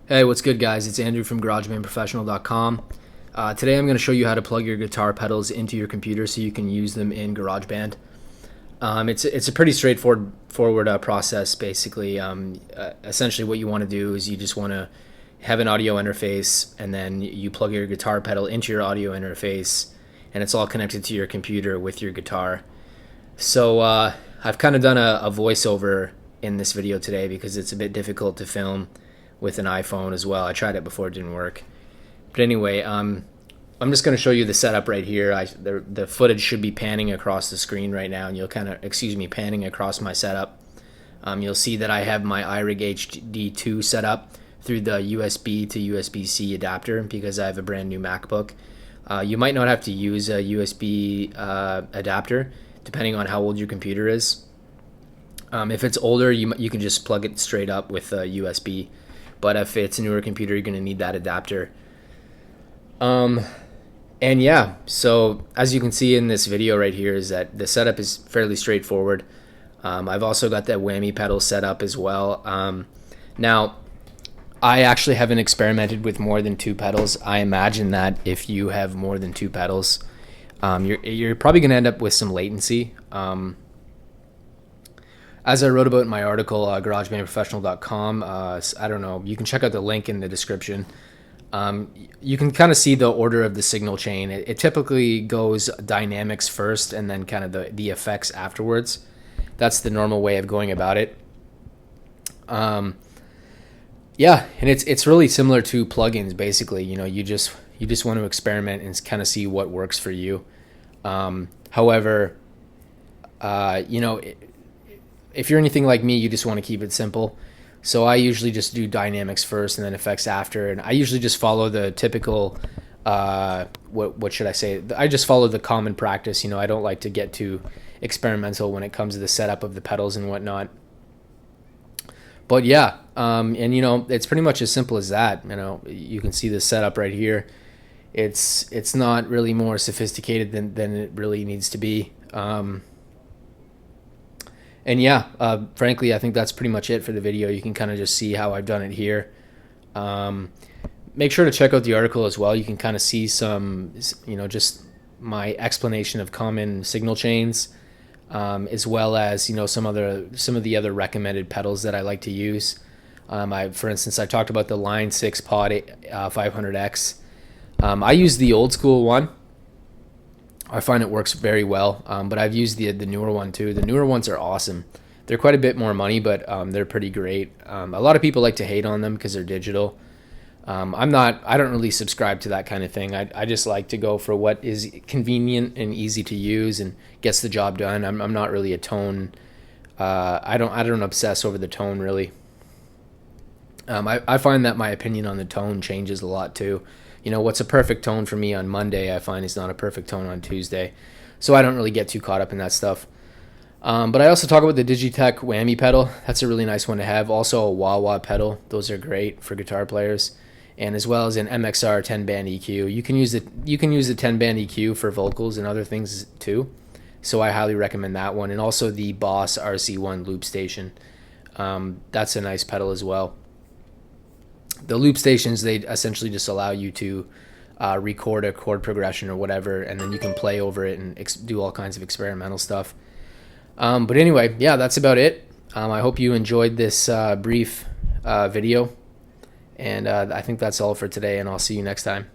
Hey, what's good, guys? It's Andrew from Garagebandprofessional.com. Today I'm going to show you how to plug your guitar pedals into your computer so you can use them in Garageband. It's a pretty straightforward process, basically. Essentially, what you want to do is you just want to have an audio interface, and then you plug your guitar pedal into your audio interface, and it's all connected to your computer with your guitar. So I've kind of done a voiceover in this video today because it's a bit difficult to film with an iPhone as well. I tried it before, it didn't work. But anyway, I'm just going to show you the setup right here. The footage should be panning across the screen right now, and you'll panning across my setup. You'll see that I have my iRig HD2 set up through the USB to USB-C adapter because I have a brand new MacBook. You might not have to use a USB adapter depending on how old your computer is. If it's older, you can just plug it straight up with USB. But if it's a newer computer, you're going to need that adapter. And yeah, so as you can see in this video right here is that the setup is fairly straightforward. I've also got that whammy pedal set up as well. Now, I actually haven't experimented with more than two pedals. I imagine that if you have more than two pedals, you're probably going to end up with some latency. As I wrote about in my article, garagebandprofessional.com, I don't know, you can check out the link in the description. You can kind of see the order of the signal chain. It typically goes dynamics first and then kind of the effects afterwards. That's the normal way of going about it. Yeah, and it's really similar to plugins, basically. You know, you just want to experiment and kind of see what works for you. However, you know, if you're anything like me, you just want to keep it simple. So I usually just do dynamics first and then effects after. And I usually just follow the typical, what should I say? I just follow the common practice. You know, I don't like to get too experimental when it comes to the setup of the pedals and whatnot. But yeah, and you know, it's pretty much as simple as that. You know, you can see the setup right here. It's not really more sophisticated than it really needs to be. And yeah, frankly, I think that's pretty much it for the video. You can kind of just see how I've done it here. Make sure to check out the article as well. You can kind of see some, you know, just my explanation of common signal chains, as well as, you know, some of the other recommended pedals that I like to use. For instance, I talked about the Line 6 Pod 500X. I use the old school one. I find it works very well, but I've used the newer one too. The newer ones are awesome. They're quite a bit more money, but they're pretty great. A lot of people like to hate on them because they're digital. I don't really subscribe to that kind of thing. I just like to go for what is convenient and easy to use and gets the job done. I'm not really a tone. I don't obsess over the tone really. I find that my opinion on the tone changes a lot too. You know, what's a perfect tone for me on Monday, I find is not a perfect tone on Tuesday. So I don't really get too caught up in that stuff. But I also talk about the Digitech whammy pedal. That's a really nice one to have. Also a wah-wah pedal. Those are great for guitar players. And as well as an MXR 10-band EQ. You can use the 10-band EQ for vocals and other things too. So I highly recommend that one. And also the Boss RC1 loop station. That's a nice pedal as well. The loop stations, they essentially just allow you to record a chord progression or whatever, and then you can play over it and do all kinds of experimental stuff. But anyway, yeah, that's about it. I hope you enjoyed this brief video, and I think that's all for today, and I'll see you next time.